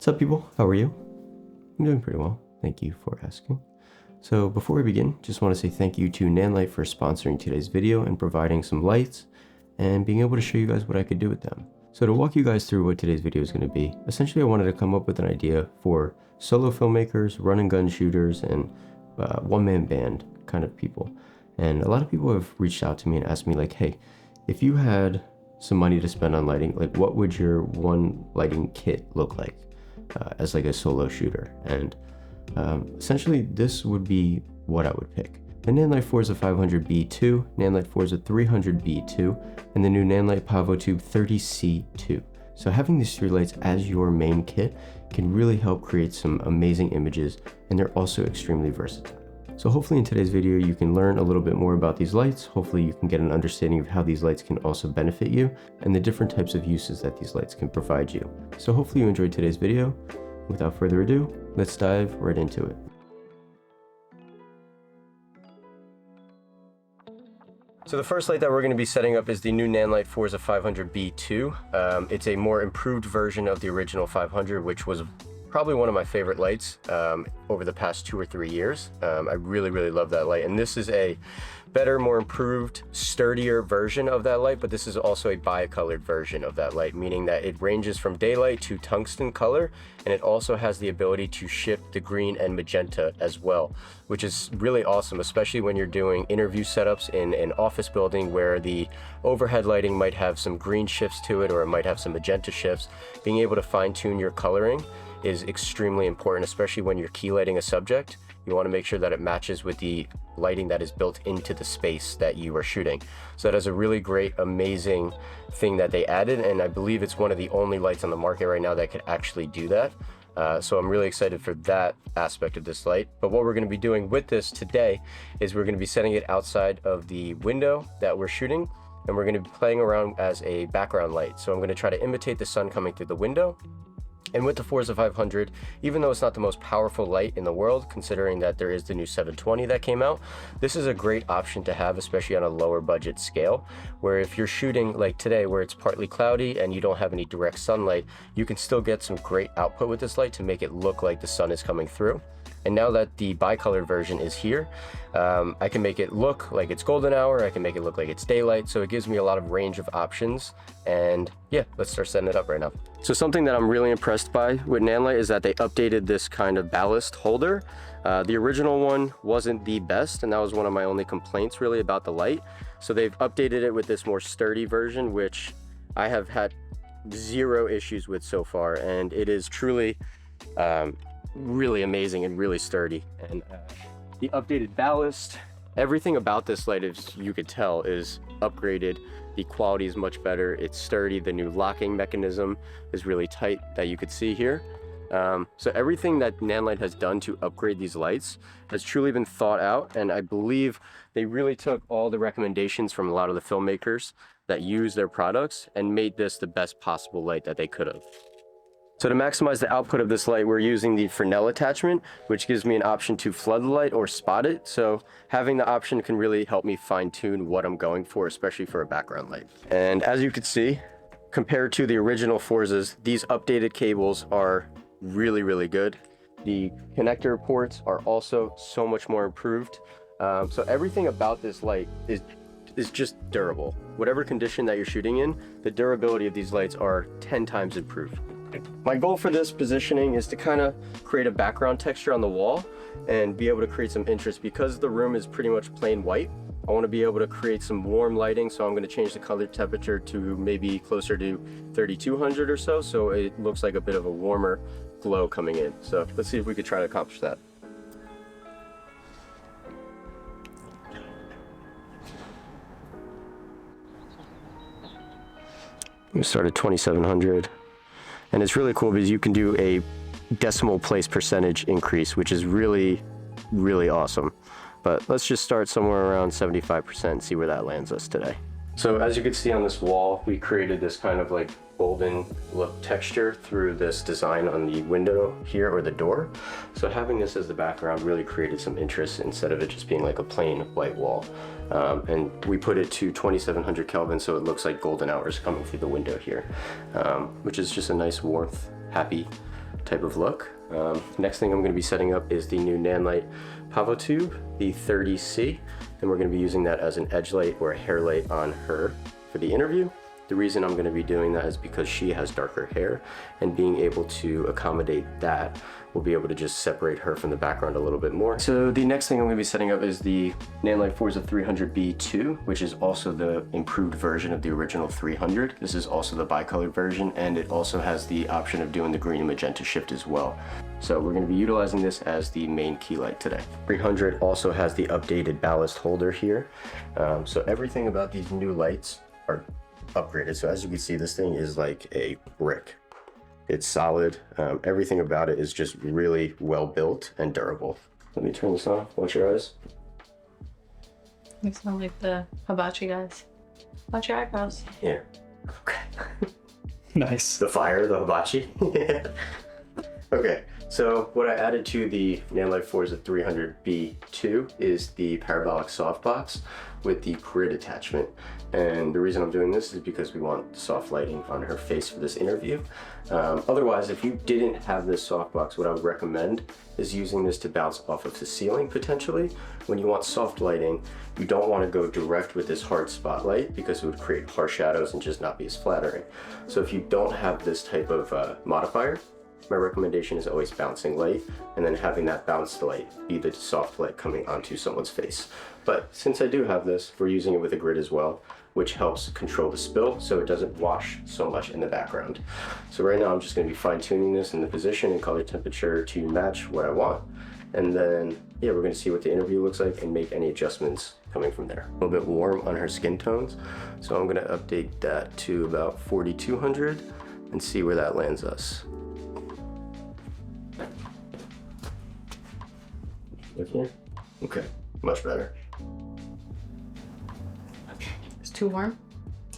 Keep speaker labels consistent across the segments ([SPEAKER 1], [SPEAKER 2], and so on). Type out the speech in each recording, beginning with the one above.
[SPEAKER 1] What's up, people? How are you? I'm doing pretty well. Thank you for asking. So before we begin, just want to say thank you to Nanlite for sponsoring today's video and providing some lights and being able to show you guys what I could do with them. So to walk you guys through what today's video is going to be, essentially I wanted to come up with an idea for solo filmmakers, run and gun shooters, and one-man band kind of people. And a lot of people have reached out to me and asked me like, hey, if you had some money to spend on lighting, like what would your one lighting kit look like as like a solo shooter? And essentially this would be what I would pick. The Nanlite Forza 500B2, Nanlite Forza 300B2, and the new Nanlite PavoTube 30C2. So having these three lights as your main kit can really help create some amazing images, and they're also extremely versatile. So hopefully in today's video you can learn a little bit more about these lights. Hopefully you can get an understanding of how these lights can also benefit you and the different types of uses that these lights can provide you. So hopefully you enjoyed today's video. Without further ado, let's dive right into it. So the first light that we're going to be setting up is the new Nanlite Forza 500B2. It's a more improved version of the original 500, which was probably one of my favorite lights over the past 2 or 3 years. I really love that light, and this is a better, more improved, sturdier version of that light, but this is also a bi-colored version of that light, meaning that it ranges from daylight to tungsten color, and it also has the ability to shift the green and magenta as well, which is really awesome, especially when you're doing interview setups in an office building where the overhead lighting might have some green shifts to it, or it might have some magenta shifts. Being able to fine-tune your coloring is extremely important, especially when you're key lighting a subject. You want to make sure that it matches with the lighting that is built into the space that you are shooting. So that is a really great, amazing thing that they added, and I believe it's one of the only lights on the market right now that could actually do that. So I'm really excited for that aspect of this light. But what we're going to be doing with this today is we're going to be setting it outside of the window that we're shooting, and we're going to be playing around as a background light. So I'm going to try to imitate the sun coming through the window. And with the Forza 500, even though it's not the most powerful light in the world, considering that there is the new 720 that came out, this is a great option to have, especially on a lower budget scale, where if you're shooting like today where it's partly cloudy and you don't have any direct sunlight, you can still get some great output with this light to make it look like the sun is coming through. And now that the bi-colored version is here, I can make it look like it's golden hour, I can make it look like it's daylight, so it gives me a lot of range of options. And yeah, let's start setting it up right now. So something that I'm really impressed by with Nanlite is that they updated this kind of ballast holder. The original one wasn't the best, and that was one of my only complaints really about the light. So they've updated it with this more sturdy version, which I have had zero issues with so far, and it is truly really amazing and really sturdy. And the updated ballast, everything about this light, as you could tell, is upgraded. The quality is much better, it's sturdy. The new locking mechanism is really tight that you could see here. So everything that Nanlite has done to upgrade these lights has truly been thought out, and I believe they really took all the recommendations from a lot of the filmmakers that use their products and made this the best possible light that they could have. So to maximize the output of this light, we're using the Fresnel attachment, which gives me an option to flood the light or spot it. So having the option can really help me fine tune what I'm going for, especially for a background light. And as you can see, compared to the original Forzas, these updated cables are really good. The connector ports are also so much more improved. So everything about this light is just durable. Whatever condition that you're shooting in, the durability of these lights are 10 times improved. My goal for this positioning is to kind of create a background texture on the wall and be able to create some interest. Because the room is pretty much plain white, I want to be able to create some warm lighting, so I'm going to change the color temperature to maybe closer to 3200 or so it looks like a bit of a warmer glow coming in. So let's see if we could try to accomplish that. I'm going to start at 2700. And it's really cool because you can do a decimal place percentage increase, which is really awesome. But let's just start somewhere around 75% and see where that lands us today. So as you can see on this wall, we created this kind of like golden look texture through this design on the window here, or the door. So having this as the background really created some interest instead of it just being like a plain white wall. And we put it to 2700 Kelvin, so it looks like golden hours coming through the window here, which is just a nice warmth, happy type of look. Next thing I'm going to be setting up is the new Nanlite Pavo Tube, the 30C, and we're going to be using that as an edge light or a hair light on her for the interview. The reason I'm going to be doing that is because she has darker hair, and being able to accommodate that, we'll be able to just separate her from the background a little bit more. So the next thing I'm going to be setting up is the Nanlite Forza 300B2, which is also the improved version of the original 300. This is also the bicolored version, and it also has the option of doing the green and magenta shift as well. So we're going to be utilizing this as the main key light today. 300 also has the updated ballast holder here. So everything about these new lights are upgraded. So as you can see, this thing is like a brick. It's solid. Everything about it is just really well built and durable. Let me turn this off. Watch your eyes.
[SPEAKER 2] You sound like the hibachi guys. Watch your eyebrows.
[SPEAKER 1] Yeah. Okay.
[SPEAKER 3] Nice.
[SPEAKER 1] The fire, the hibachi. Okay. So what I added to the Nanlite Forza 300B2 is the parabolic softbox with the grid attachment. And the reason I'm doing this is because we want soft lighting on her face for this interview. Otherwise, if you didn't have this softbox, what I would recommend is using this to bounce off of the ceiling potentially. When you want soft lighting, you don't want to go direct with this hard spotlight because it would create harsh shadows and just not be as flattering. So if you don't have this type of modifier, my recommendation is always bouncing light, and then having that bounced light be the soft light coming onto someone's face. But since I do have this, we're using it with a grid as well, which helps control the spill so it doesn't wash so much in the background. So right now I'm just going to be fine tuning this in the position and color temperature to match what I want. And then, yeah, we're going to see what the interview looks like and make any adjustments coming from there. A little bit warm on her skin tones, so I'm going to update that to about 4200 and see where that lands us. Look here. Okay, much better.
[SPEAKER 2] It's too warm.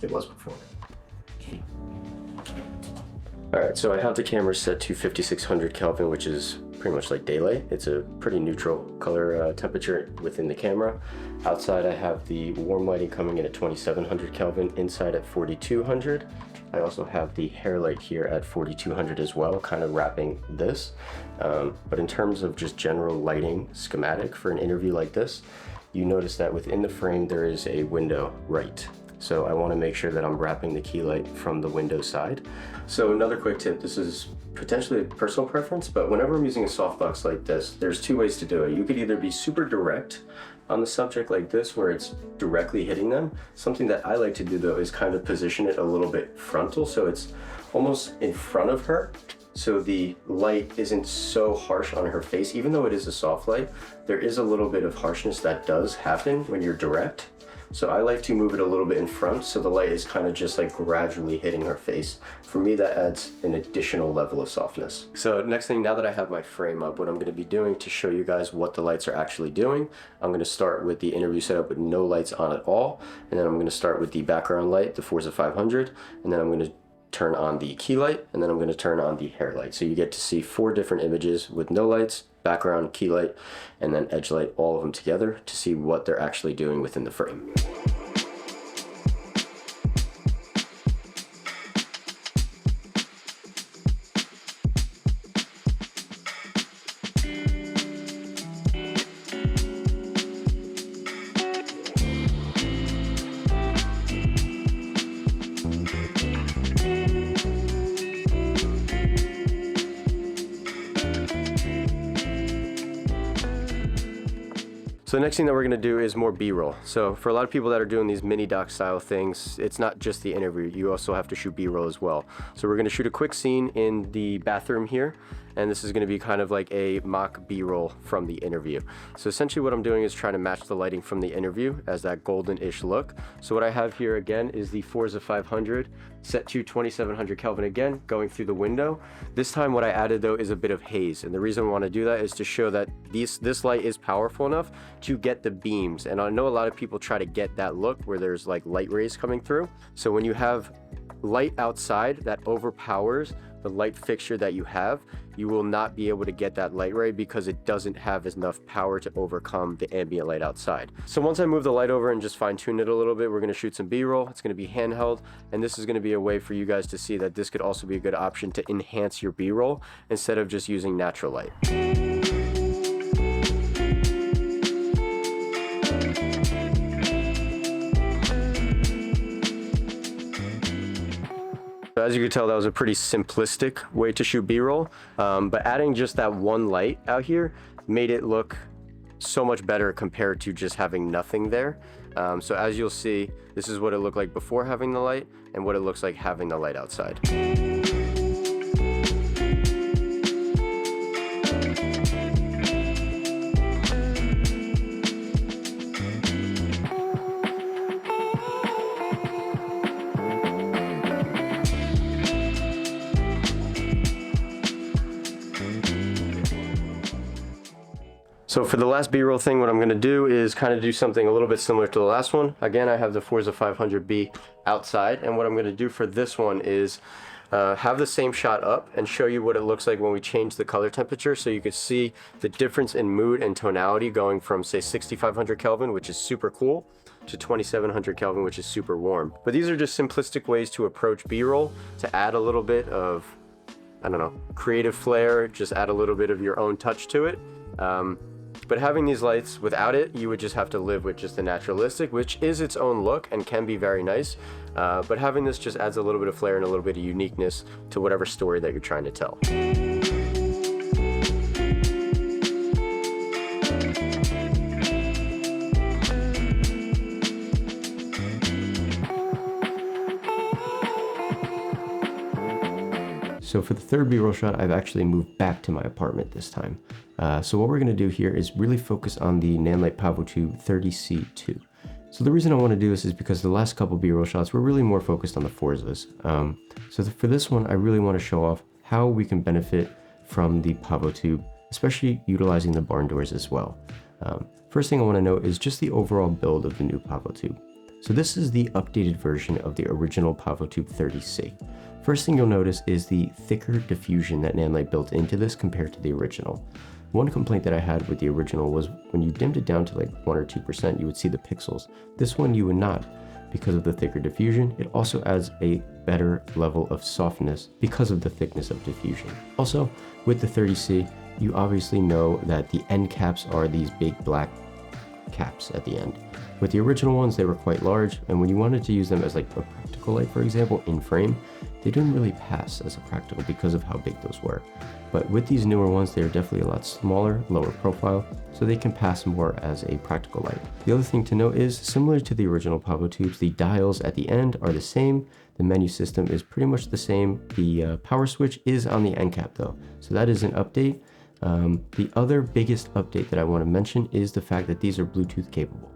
[SPEAKER 1] It was before. All right, so I have the camera set to 5600 Kelvin, which is pretty much like daylight. It's a pretty neutral color temperature within the camera. Outside, I have the warm lighting coming in at 2700 Kelvin, inside at 4200. I also have the hair light here at 4200 as well, kind of wrapping this. But in terms of just general lighting schematic for an interview like this, you notice that within the frame there is a window right. So I want to make sure that I'm wrapping the key light from the window side. So another quick tip, this is potentially a personal preference, but whenever I'm using a softbox like this, there's two ways to do it. You could either be super direct on the subject like this, where it's directly hitting them. Something that I like to do though is kind of position it a little bit frontal, so it's almost in front of her, so the light isn't so harsh on her face. Even though it is a soft light, there is a little bit of harshness that does happen when you're direct. So I like to move it a little bit in front so the light is kind of just like gradually hitting her face. For me, that adds an additional level of softness. So next thing, now that I have my frame up, what I'm going to be doing to show you guys what the lights are actually doing, I'm going to start with the interview setup with no lights on at all. And then I'm going to start with the background light, the Forza 500, and then I'm going to turn on the key light, and then I'm going to turn on the hair light. So you get to see 4 different images with no lights, background, key light, and then edge light, all of them together to see what they're actually doing within the frame. So the next thing that we're gonna do is more B-roll. So for a lot of people that are doing these mini doc style things, it's not just the interview, you also have to shoot B-roll as well. So we're gonna shoot a quick scene in the bathroom here, and this is gonna be kind of like a mock B-roll from the interview. So essentially what I'm doing is trying to match the lighting from the interview as that golden-ish look. So what I have here again is the Forza 500 set to 2700 Kelvin again, going through the window. This time what I added though is a bit of haze, and the reason I want to do that is to show that this light is powerful enough to get the beams. And I know a lot of people try to get that look where there's like light rays coming through. So when you have light outside that overpowers the light fixture that you have, you will not be able to get that light ray because it doesn't have enough power to overcome the ambient light outside. So once I move the light over and just fine tune it a little bit, we're gonna shoot some B-roll. It's gonna be handheld, and this is gonna be a way for you guys to see that this could also be a good option to enhance your B-roll instead of just using natural light. So as you can tell, that was a pretty simplistic way to shoot B-roll, but adding just that one light out here made it look so much better compared to just having nothing there. So as you'll see, this is what it looked like before having the light and what it looks like having the light outside. So for the last B-roll thing, what I'm gonna do is kind of do something a little bit similar to the last one. Again, I have the Forza 500B outside, and what I'm gonna do for this one is have the same shot up and show you what it looks like when we change the color temperature, so you can see the difference in mood and tonality going from, say, 6500 Kelvin, which is super cool, to 2700 Kelvin, which is super warm. But these are just simplistic ways to approach B-roll to add a little bit of, I don't know, creative flair, just add a little bit of your own touch to it. But having these lights, without it, you would just have to live with just the naturalistic, which is its own look and can be very nice. But having this just adds a little bit of flair and a little bit of uniqueness to whatever story that you're trying to tell. So for the third B-roll shot, I've actually moved back to my apartment this time. So what we're gonna do here is really focus on the Nanlite PavoTube 30C2. So the reason I wanna do this is because the last couple B-roll shots were really more focused on the Forzas. For this one, I really wanna show off how we can benefit from the PavoTube, especially utilizing the barn doors as well. First thing I wanna note is just the overall build of the new PavoTube. So this is the updated version of the original PavoTube 30C. First thing you'll notice is the thicker diffusion that Nanlite built into this compared to the original. One complaint that I had with the original was when you dimmed it down to like 1 or 2%, you would see the pixels. This one you would not because of the thicker diffusion. It also adds a better level of softness because of the thickness of diffusion. Also, with the 30C, you obviously know that the end caps are these big black caps at the end. With the original ones, they were quite large, and when you wanted to use them as like a practical light, for example, in frame, they didn't really pass as a practical because of how big those were. But with these newer ones, they're definitely a lot smaller, lower profile, so they can pass more as a practical light. The other thing to note is, similar to the original PavoTubes, the dials at the end are the same, the menu system is pretty much the same, the power switch is on the end cap though, so that is an update. The other biggest update that I want to mention is the fact that these are Bluetooth capable.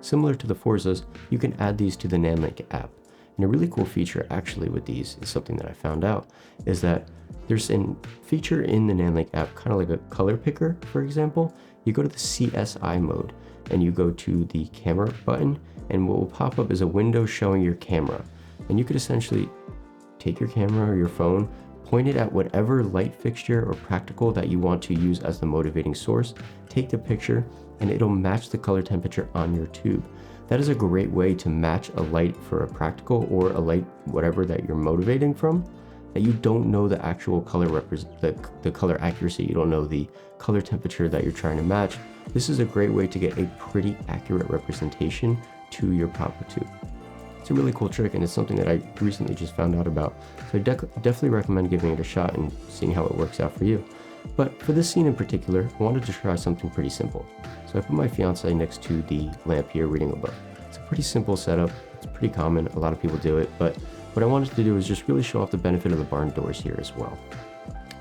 [SPEAKER 1] Similar to the Forzas, you can add these to the Nanlite app. And a really cool feature actually with these is something that I found out, is that there's a feature in the Nanlite app, kind of like a color picker, for example. You go to the CSI mode and you go to the camera button, and what will pop up is a window showing your camera. And you could essentially take your camera or your phone, point it at whatever light fixture or practical that you want to use as the motivating source, take the picture, and it'll match the color temperature on your tube. That is a great way to match a light for a practical or a light, whatever that you're motivating from, that you don't know the actual color the color accuracy, you don't know the color temperature that you're trying to match. This is a great way to get a pretty accurate representation to your PavoTube. It's a really cool trick, and it's something that I recently just found out about. So I definitely recommend giving it a shot and seeing how it works out for you. But for this scene in particular, I wanted to try something pretty simple. So I put my fiance next to the lamp here reading a book. It's a pretty simple setup. It's pretty common. A lot of people do it. But what I wanted to do is just really show off the benefit of the barn doors here as well.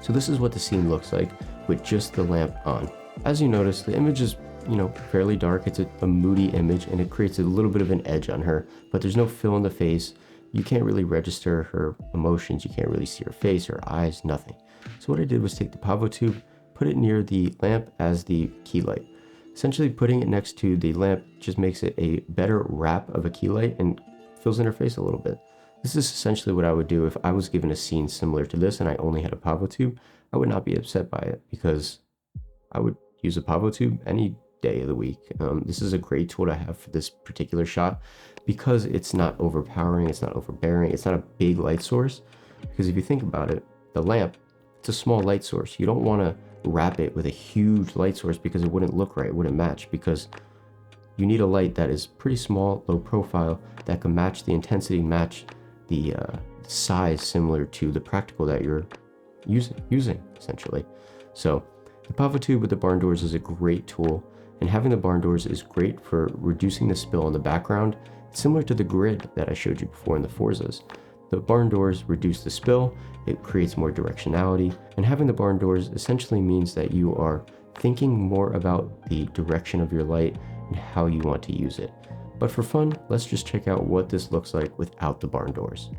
[SPEAKER 1] So this is what the scene looks like with just the lamp on. As you notice, the image is, fairly dark. It's a moody image, and it creates a little bit of an edge on her, but there's no fill in the face. You can't really register her emotions. You can't really see her face, her eyes, nothing. So what I did was take the PavoTube, put it near the lamp as the key light. Essentially putting it next to the lamp just makes it a better wrap of a key light and fills in her face a little bit. This is essentially what I would do if I was given a scene similar to this and I only had a pavo tube. I would not be upset by it because I would use a pavo tube any day of the week. This is a great tool to have for this particular shot because it's not overpowering, it's not overbearing, it's not a big light source. Because if you think about it, the lamp, it's a small light source. You don't want to wrap it with a huge light source because it wouldn't look right, it wouldn't match, because you need a light that is pretty small, low profile, that can match the intensity, match the size similar to the practical that you're using essentially. So the pavo tube with the barn doors is a great tool, and having the barn doors is great for reducing the spill in the background. It's similar to the grid that I showed you before in the Forzas. The barn doors reduce the spill, it creates more directionality, and having the barn doors essentially means that you are thinking more about the direction of your light and how you want to use it. But for fun, let's just check out what this looks like without the barn doors.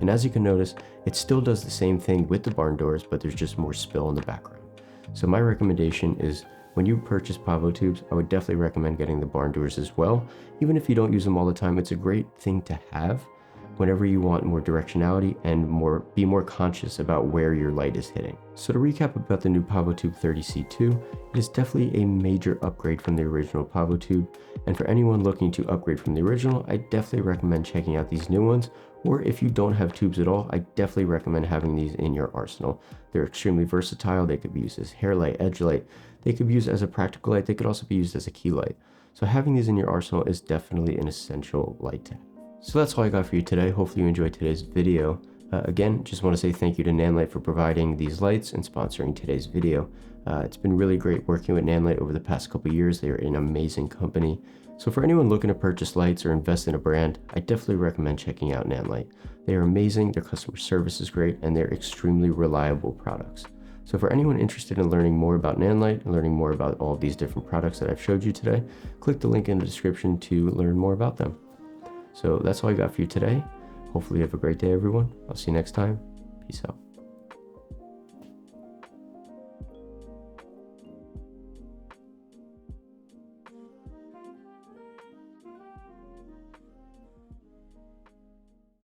[SPEAKER 1] And as you can notice, it still does the same thing with the barn doors, but there's just more spill in the background. So my recommendation is, when you purchase pavo tubes, I would definitely recommend getting the barn doors as well. Even if you don't use them all the time, it's a great thing to have whenever you want more directionality and be more conscious about where your light is hitting. So to recap about the new Pavo Tube 30C2, it is definitely a major upgrade from the original Pavo Tube, and for anyone looking to upgrade from the original, I definitely recommend checking out these new ones. Or if you don't have tubes at all, I definitely recommend having these in your arsenal. They're extremely versatile. They could be used as hair light, edge light. They could be used as a practical light. They could also be used as a key light. So having these in your arsenal is definitely an essential light to have. So that's all I got for you today. Hopefully you enjoyed today's video. Again, just want to say thank you to Nanlite for providing these lights and sponsoring today's video. It's been really great working with Nanlite over the past couple of years. They are an amazing company. So for anyone looking to purchase lights or invest in a brand, I definitely recommend checking out Nanlite. They are amazing, their customer service is great, and they're extremely reliable products. So for anyone interested in learning more about Nanlite and learning more about all of these different products that I've showed you today, click the link in the description to learn more about them. So that's all I got for you today. Hopefully you have a great day, everyone. I'll see you next time. Peace out.